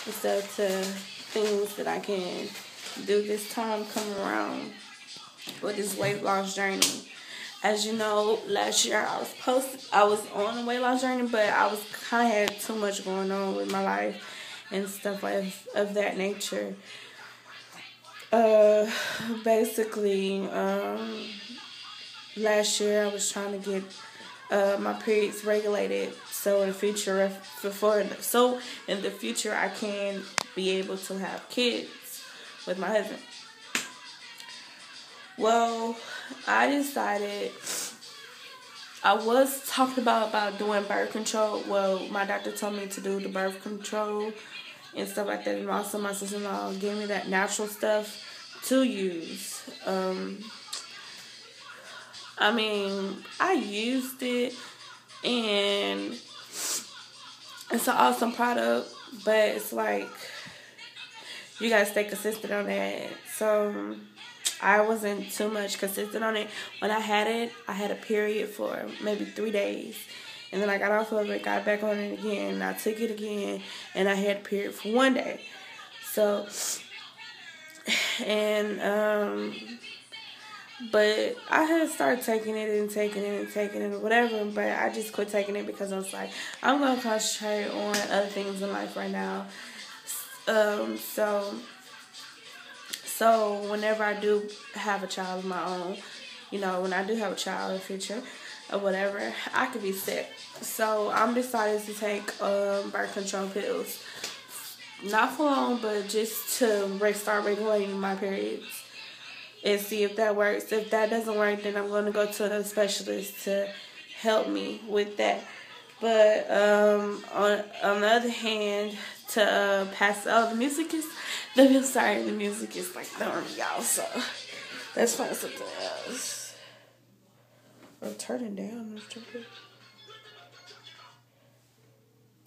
instead to things that I can do this time coming around with this weight loss journey. As you know, last year I was on a weight loss journey, but I was kind of had too much going on with my life and stuff of that nature. Uh, Basically, last year I was trying to get my periods regulated, so in the future, so in the future I can be able to have kids with my husband. Well, I decided I was talking about doing birth control. Well, my doctor told me to do the birth control and stuff like that, and also my sister-in-law gave me that natural stuff to use. I mean, I used it, and it's an awesome product, but it's like you gotta stay consistent on that. So I wasn't too much consistent on it. When I had a period for maybe 3 days. And then I got off of it, got back on it again, and I took it again, and I had a period for 1 day. So, and, but I had started taking it or whatever, but I just quit taking it because I was like, I'm going to concentrate on other things in life right now. So whenever I do have a child of my own, when I do have a child in the future or whatever, I could be sick. So I'm decided to take birth control pills. Not for long, but just to start regulating my periods and see if that works. If that doesn't work, then I'm going to go to a specialist to help me with that. But on the other hand, to pass the music is the music is like throwing me out, so let's find something else. Or turn it down.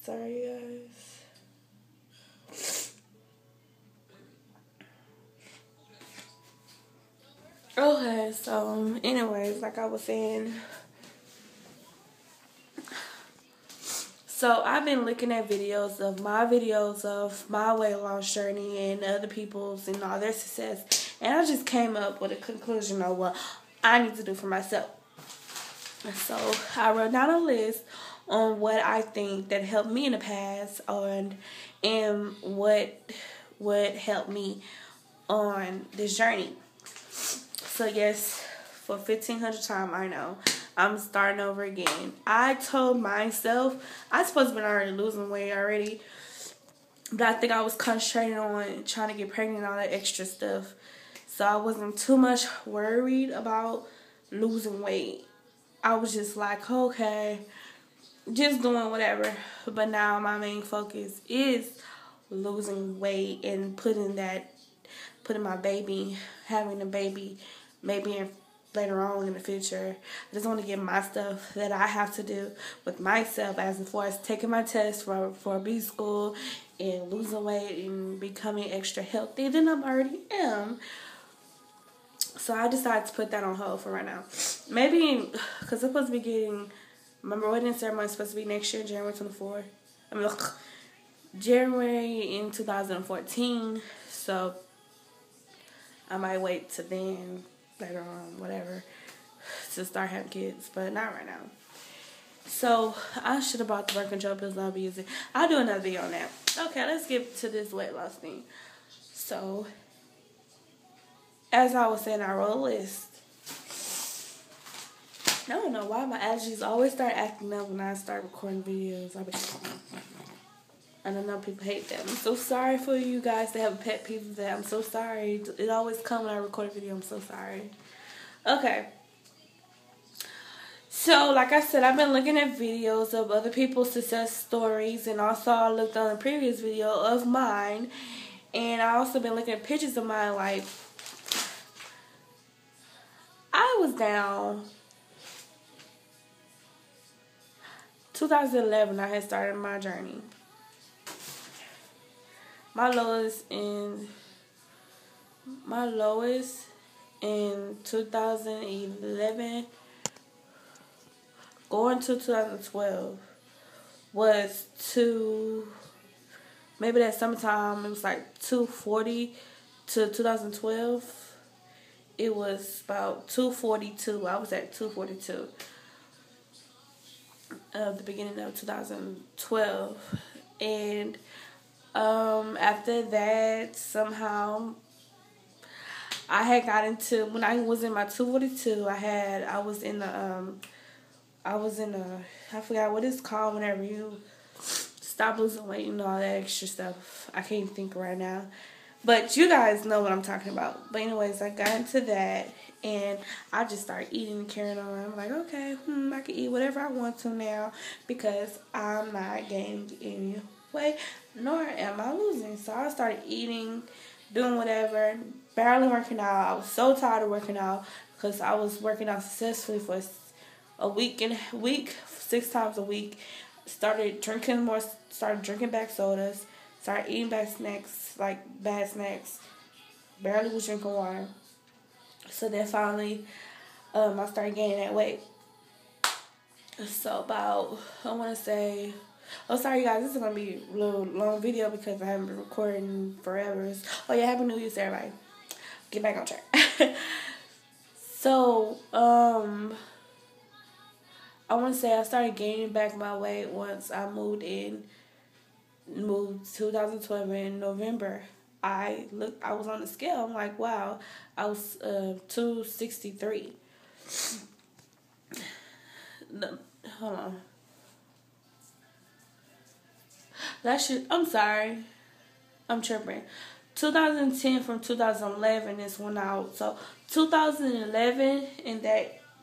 Sorry, guys. Okay, so anyways, like I was saying, so I've been looking at videos of my weight loss journey and other people's and all their success, and I just came up with a conclusion of what I need to do for myself. So I wrote down a list on what I think that helped me in the past and what helped me on this journey. So yes, for 1,500 times, I know I'm starting over again. I told myself I was supposed to be already losing weight already, but I think I was concentrating on trying to get pregnant and all that extra stuff. So I wasn't too much worried about losing weight. I was just like, okay, just doing whatever. But now my main focus is losing weight and putting my baby, having a baby, maybe later on in the future. I just want to get my stuff that I have to do with myself as far as taking my test for B school and losing weight and becoming extra healthy than I already am. So I decided to put that on hold for right now. Maybe, because I'm supposed to be getting, remember wedding ceremony is supposed to be next year, January 24th. January in 2014. So I might wait to then, later on, whatever, to start having kids, but not right now. So I should have bought the birth control pills I'll be using. I'll do another video on that. Okay, let's get to this weight loss thing. So, as I was saying, I wrote a list. I don't know why my allergies always start acting up when I start recording videos. And I know people hate that. I'm so sorry for you guys that have a pet peeve of that. I'm so sorry. It always comes when I record a video. I'm so sorry. Okay. So, like I said, I've been looking at videos of other people's success stories. And also, I looked on a previous video of mine. And I also been looking at pictures of mine. Like, I was down 2011. I had started my journey. My lowest in 2011 going to 2012 was maybe that summertime, it was like 240 to 2012. It was about 242. I was at 242 of the beginning of 2012. And after that, somehow I had got into, when I was in my 242, I forgot what it's called whenever you stop losing weight and all that extra stuff. I can't think right now. But you guys know what I'm talking about. But anyways, I got into that, and I just started eating and carrying on. I'm like, okay, I can eat whatever I want to now, because I'm not gaining any weight, nor am I losing. So I started eating, doing whatever, barely working out. I was so tired of working out, because I was working out successfully for a week, 6 times a week. Started drinking back sodas, started eating back snacks, like bad snacks, barely was drinking water. So then finally, I started gaining that weight. So about, I want to say, oh sorry guys, this is going to be a little long video because I haven't been recording forever. Oh yeah, Happy New Year to everybody. Get back on track. So, I want to say I started gaining back my weight once I moved 2012 in November. I was on the scale. I'm like, wow, I was 263. Hold on. I'm sorry. I'm tripping. 2010 from 2011 is when so 2011 and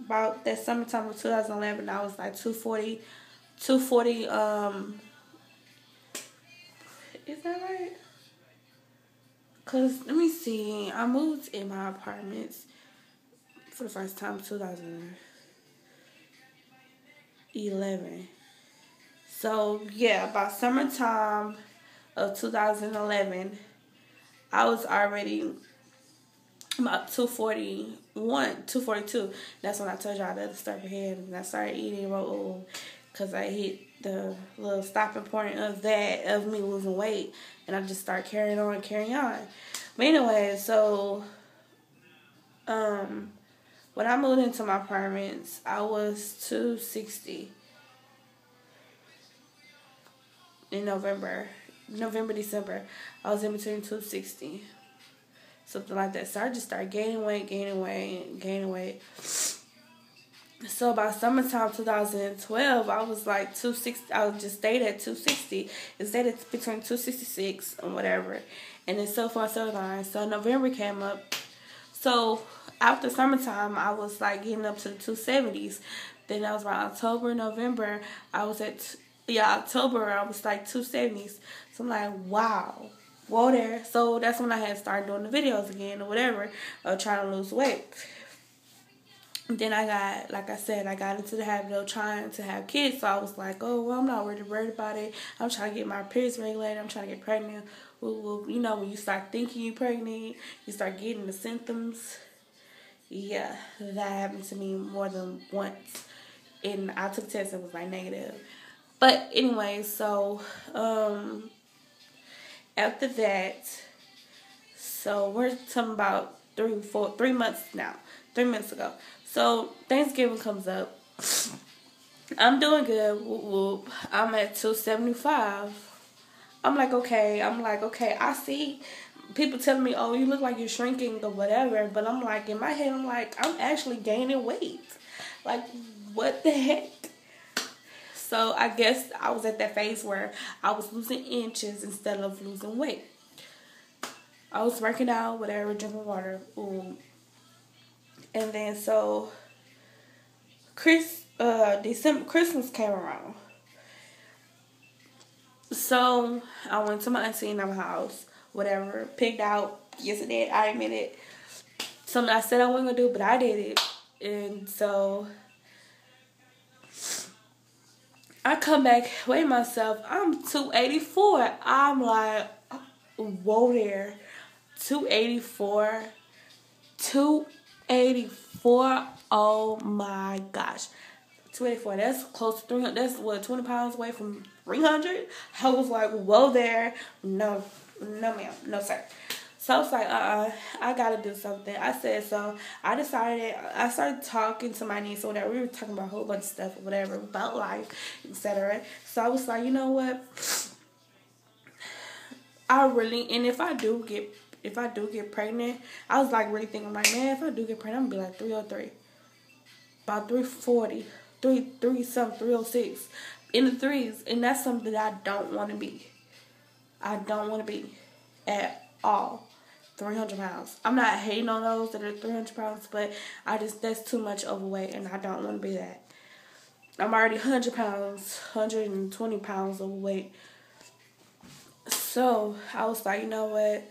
about that summertime of 2011, I was like 240, is that right? Because, let me see, I moved in my apartments for the first time in 2011. So, yeah, by summertime of 2011, I was already about 242. That's when I told y'all that I started ahead, and I started eating raw, because I hit the little stopping point of me losing weight, and I just started carrying on. But anyway, so when I moved into my apartments, I was 260 in December. I was in between 260. Something like that. So I just started gaining weight. So by summertime 2012, I was like 260. I just stayed at 260. It stayed at between 266 and whatever. And then so far, so on. So November came up. So after summertime, I was like getting up to the 270s. Then that was around October, November. October, I was like 270s. So I'm like, wow. Whoa there. So that's when I had started doing the videos again or whatever, trying to lose weight. Then I got into the habit of trying to have kids. So I was like, oh, well, I'm not worried about it. I'm trying to get my periods regulated. I'm trying to get pregnant. Well, you know, when you start thinking you're pregnant, you start getting the symptoms. Yeah, that happened to me more than once. And I took tests and it was like negative. But anyway, so after that, so we're talking about 3 months now. 3 months ago. So Thanksgiving comes up. I'm doing good. Whoop, whoop. I'm at 275. I'm like, okay. I see people telling me, oh, you look like you're shrinking or whatever. But I'm like, in my head, I'm like, I'm actually gaining weight. Like, what the heck? So I guess I was at that phase where I was losing inches instead of losing weight. I was working out, whatever, drinking water. And then so Christmas came around. So I went to my auntie in her house, whatever, picked out, yes I did, I admit it. Something I said I wasn't gonna do, but I did it. And so I come back, weigh myself, I'm 284. I'm like, whoa there. 284. Oh my gosh. 284. That's close to 300. That's what, 20 pounds away from 300. I was like, whoa there. No, no ma'am, no sir. So I was like, I gotta do something. I said, so I started talking to my niece or whatever. We were talking about a whole bunch of stuff or whatever, about life, etc. So I was like, you know what? And if I do get pregnant, I was like really thinking, like, man, if I do get pregnant, I'm gonna be like 303. About 340, 306, in the threes, and that's something that I don't want to be. I don't want to be at all. 300 pounds. I'm not hating on those that are 300 pounds, but that's too much overweight, and I don't want to be that. I'm already 100 pounds, 120 pounds overweight. So I was like, you know what?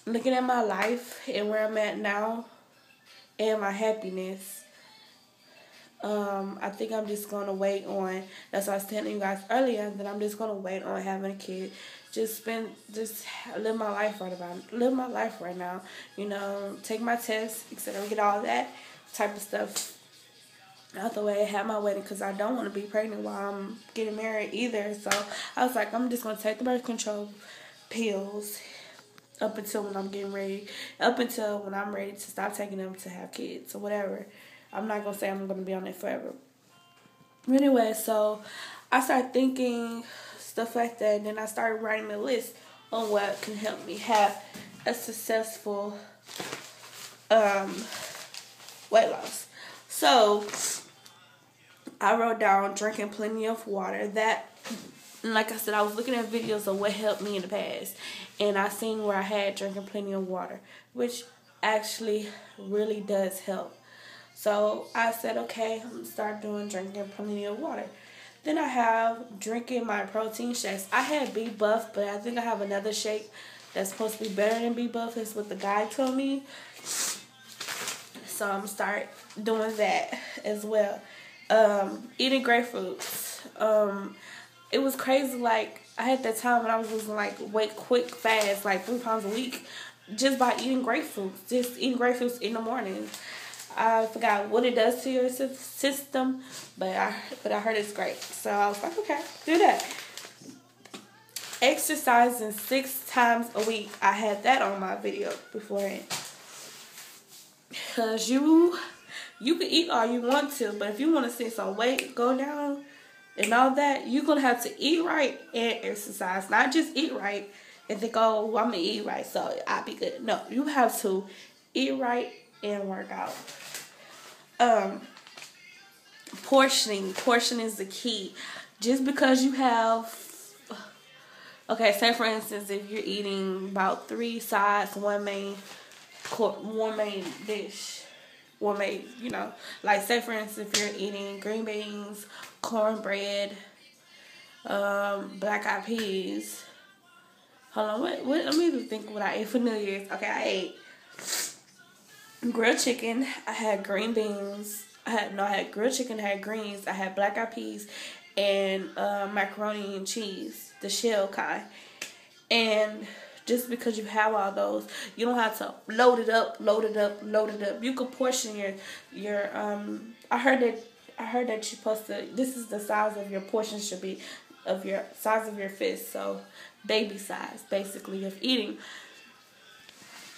Looking at my life and where I'm at now, and my happiness, I think I'm just gonna wait on. That's what I was telling you guys earlier. That I'm just gonna wait on having a kid. Just live my life right now. You know, take my test, etc. Get all that type of stuff out the way. Have my wedding, because I don't want to be pregnant while I'm getting married either. So I was like, I'm just gonna take the birth control pills up until when I'm getting ready. Up until when I'm ready to stop taking them to have kids or whatever. I'm not going to say I'm going to be on it forever. Anyway, so I started thinking stuff like that. And then I started writing a list on what can help me have a successful weight loss. So I wrote down drinking plenty of water. That, like I said, I was looking at videos of what helped me in the past. And I seen where I had drinking plenty of water, which actually really does help. So I said, okay, I'm going to start drinking plenty of water. Then I have drinking my protein shakes. I had Be Buff, but I think I have another shake that's supposed to be better than Be Buff. That's what the guy told me. So I'm going to start doing that as well. Eating grapefruits. It was crazy. Like, I had that time when I was losing like weight quick, fast, like 3 pounds a week, just by eating grapefruits. Just eating grapefruits in the morning. I forgot what it does to your system, but I heard it's great. So I was like, okay, do that. Exercising 6 times a week. I had that on my video beforehand. Because you can eat all you want to, but if you want to see some weight go down and all that, you're going to have to eat right and exercise. Not just eat right and think, oh, well, I'm going to eat right, so I'll be good. No, you have to eat right and work out. Portion is the key. Just because you have, okay, say for instance, if you're eating about 3 sides, one main dish, you know, like say for instance, if you're eating green beans, cornbread, black eyed peas. Hold on, what? Let me think what I ate for New Year's. Okay, I ate grilled chicken. I had green beans. I had grilled chicken. I had greens. I had black eyed peas and macaroni and cheese, the shell kind. And just because you have all those, you don't have to load it up. You could portion your I heard that you're supposed to. This is the size of your portion should be of your size of your fist. So baby size, basically, of eating.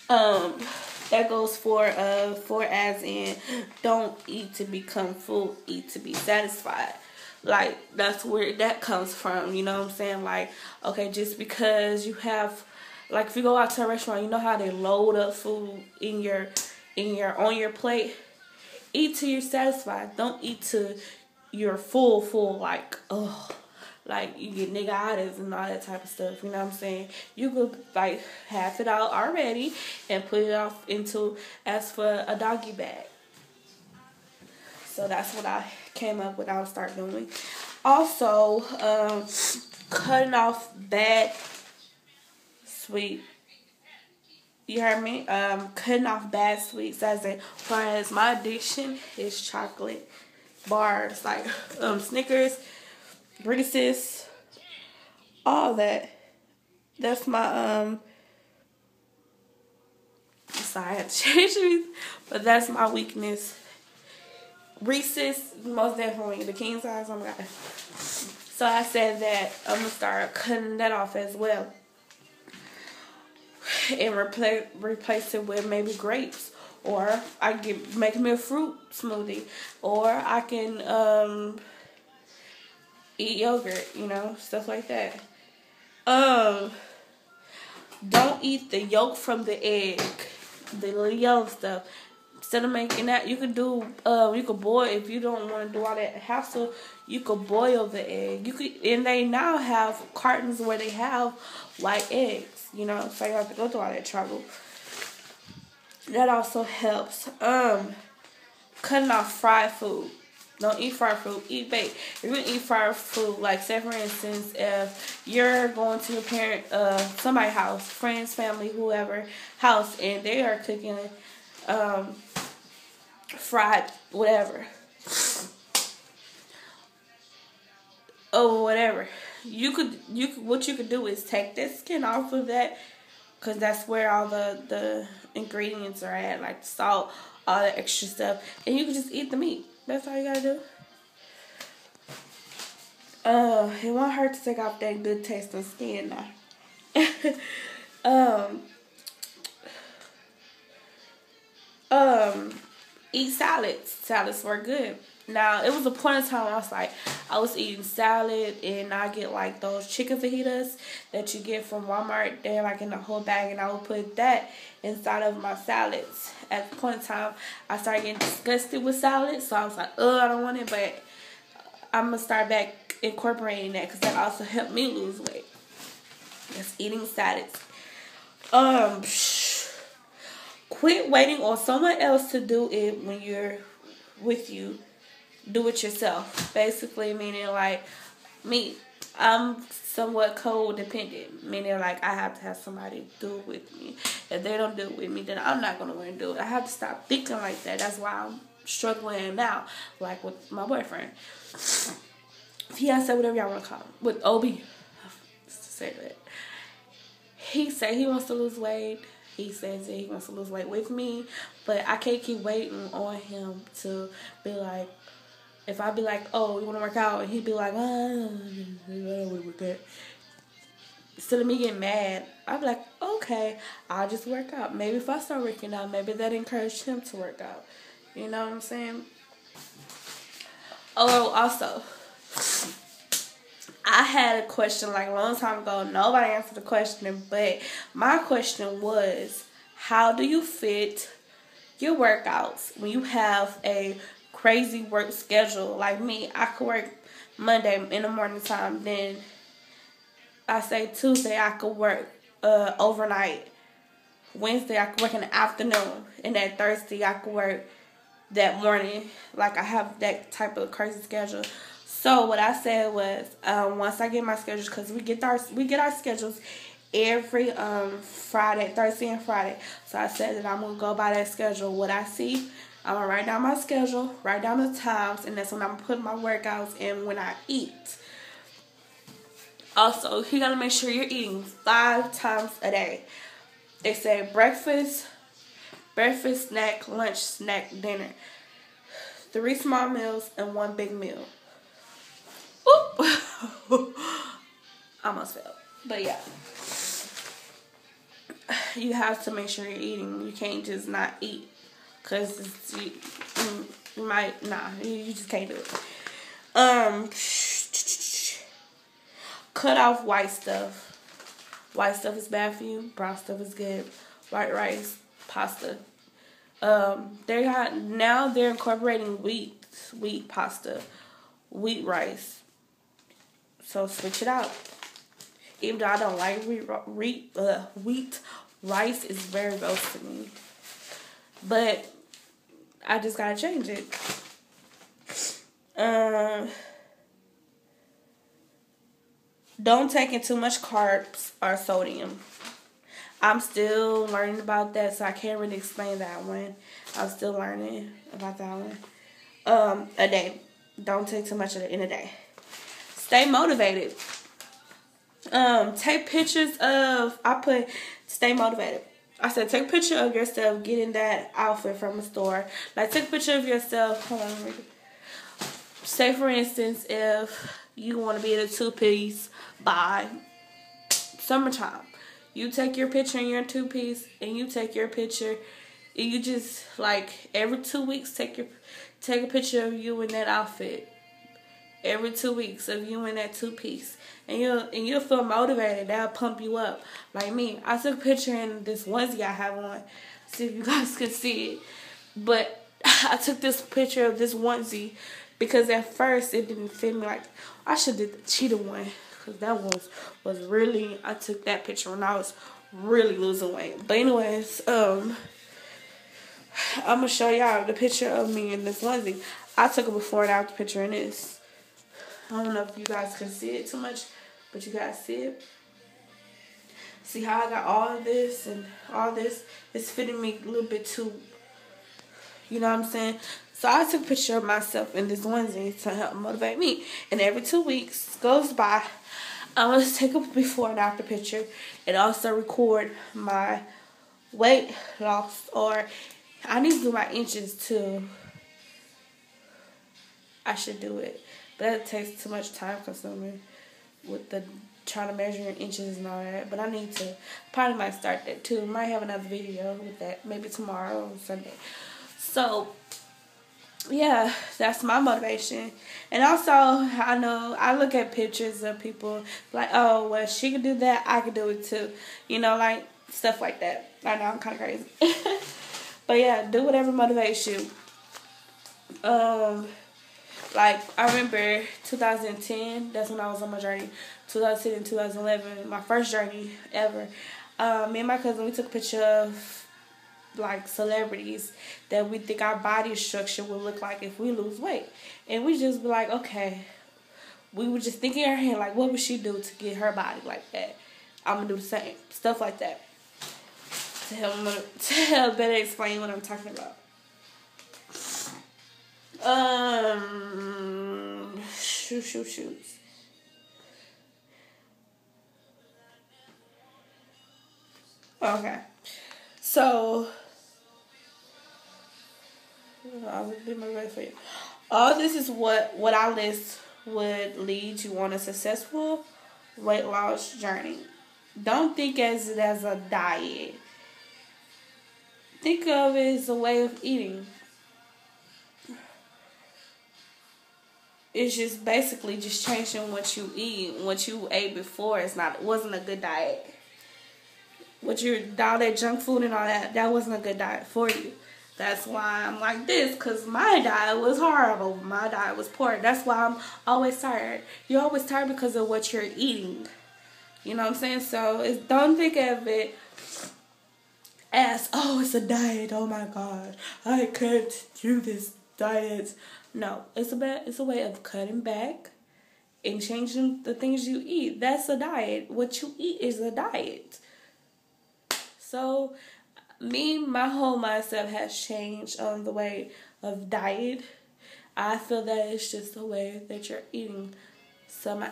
That goes for as in, don't eat to become full, eat to be satisfied. Like, that's where that comes from, you know what I'm saying? Like, okay, just because you have, like, if you go out to a restaurant, you know how they load up food on your plate? Eat till you're satisfied. Don't eat till you're full, like, oh, like, you get nigga-itis and all that type of stuff, you know what I'm saying? You could, like, half it out already and put it off as for a doggy bag. So that's what I came up with. I'll start doing. Also, cutting off bad sweet. You heard me? Cutting off bad sweets. As in, far as my addiction is chocolate bars, like Snickers, Reese's, all that. That's my sorry, I had to change it, but that's my weakness. Reese's, most definitely the king size. Oh my god. So I said that I'm going to start cutting that off as well. And replace it with maybe grapes. Or I can make me a fruit smoothie. Or I can eat yogurt, you know, stuff like that. Don't eat the yolk from the egg. The little yellow stuff. Instead of making that, you could do, you could boil, if you don't want to do all that hassle, you could boil the egg. You could, and they now have cartons where they have white eggs, you know, so you don't have to go through all that trouble. That also helps. Cutting off fried food. Don't eat fried food, eat baked. If you're going to eat fried food, like say for instance, if you're going to your somebody's house, friends, family, whoever, house, and they are cooking fried whatever. Oh, whatever. What you could do is take the skin off of that, because that's where all the ingredients are at, like salt, all the extra stuff, and you can just eat the meat. That's all you gotta do. It won't hurt to take off that good taste of skin now. Eat salads. Salads were good. Now, it was a point in time I was eating salad, and I get like those chicken fajitas that you get from Walmart. They're like in the whole bag, and I would put that inside of my salads. At the point in time, I started getting disgusted with salads, so I was like, I don't want it, but I'm going to start back incorporating that, because that also helped me lose weight. Just eating salads. Quit waiting on someone else to do it when you're with you. Do it yourself. Basically, meaning like me, I'm somewhat codependent. Meaning like I have to have somebody do it with me. If they don't do it with me, then I'm not going to want to do it. I have to stop thinking like that. That's why I'm struggling now, like with my boyfriend. Fiance, whatever y'all want to call him. With OB. Say that. He said he wants to lose weight. He says that he wants to lose weight with me. But I can't keep waiting on him to be like, if I be like, oh, you want to work out? And he'd be like, I don't want to work out. Instead of me getting mad, I'd be like, okay, I'll just work out. Maybe if I start working out, maybe that encouraged him to work out. You know what I'm saying? Oh, also, I had a question like a long time ago. Nobody answered the question, but my question was, how do you fit your workouts when you have a crazy work schedule? Like me, I could work Monday in the morning time, then I say Tuesday I could work overnight, Wednesday I could work in the afternoon, and then Thursday I could work that morning. Like I have that type of crazy schedule. So what I said was, once I get my schedules, because we get our schedules every Friday, Thursday and Friday. So I said that I'm gonna go by that schedule. What I see, I'm gonna write down my schedule, write down the times, and that's when I'm putting my workouts in when I eat. Also, you gotta make sure you're eating 5 times a day. They say breakfast, snack, lunch, snack, dinner. 3 small meals and 1 big meal. Oop. Almost failed. But yeah. You have to make sure you're eating. You can't just not eat. Because you might, you just can't do it. Cut off white stuff. White stuff is bad for you. Brown stuff is good. White rice, pasta. They're incorporating wheat pasta, wheat rice. So switch it out. Even though I don't like wheat rice is very gross to me. But I just gotta change it. Don't take in too much carbs or sodium. I'm still learning about that, so I can't really explain that one. I'm still learning about that one. A day. Don't take too much of it in a day. Stay motivated. Take pictures of, stay motivated. I said take a picture of yourself getting that outfit from a store. Like take a picture of yourself. Hold on, say for instance, if you want to be in a 2-piece by summertime. You take your picture in your 2-piece, and you take your picture, and you just, like, every 2 weeks, take a picture of you in that outfit. Every 2 weeks of you in that 2-piece. And you'll feel motivated. That'll pump you up. Like me. I took a picture in this onesie I have on. See if you guys can see it. But I took this picture of this onesie because at first it didn't fit me. Like, I should have did the cheetah one. Because that one was really, I took that picture when I was really losing weight. But anyways, I'm going to show y'all the picture of me in this onesie. I took a before and after picture in this. I don't know if you guys can see it too much, but you guys see it. See how I got all of this and all this? It's fitting me a little bit too, you know what I'm saying? So I took a picture of myself in this onesie to help motivate me. And every 2 weeks goes by, I'm going to take a before and after picture and also record my weight loss. Or I need to do my inches too. I should do it. But that takes too much time consuming with the trying to measure your inches and all that. But I need to, probably might start that too. Might have another video with that maybe tomorrow or Sunday. So yeah, that's my motivation. And also, I know I look at pictures of people like, oh, well, she can do that, I can do it too. You know, like stuff like that. I know I'm kind of crazy. But yeah, do whatever motivates you. Like, I remember 2010, that's when I was on my journey. 2010 and 2011, my first journey ever. Me and my cousin, we took a picture of, like, celebrities that we think our body structure would look like if we lose weight. And we just be like, okay. We were just thinking in our head, like, what would she do to get her body like that? I'm going to do the same. Stuff like that. To help better explain what I'm talking about. Shoot. Okay. So, I'll be motivated for you. All this is what I list would lead you on a successful weight loss journey. Don't think as it as a diet. Think of it as a way of eating. It's just basically just changing what you eat. What you ate before wasn't a good diet. All that junk food and all that wasn't a good diet for you. That's why I'm like this, because my diet was horrible. My diet was poor. That's why I'm always tired. You're always tired because of what you're eating. You know what I'm saying? So don't think of it as, oh, it's a diet. Oh my God, I can't do this diet. No, it's a way of cutting back and changing the things you eat. That's a diet. What you eat is a diet. So, my whole mindset has changed on the way of diet. I feel that it's just the way that you're eating. So my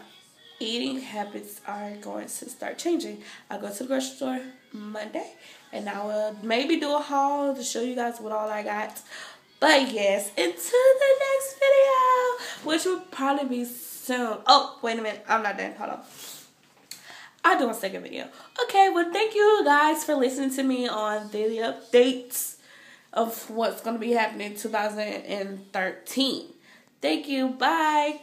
eating habits are going to start changing. I go to the grocery store Monday, and I will maybe do a haul to show you guys what all I got. But yes, into the next video, which will probably be soon. Oh, wait a minute. I'm not done. Hold on. I'll do a second video. Okay, well, thank you guys for listening to me on daily updates of what's going to be happening in 2013. Thank you. Bye.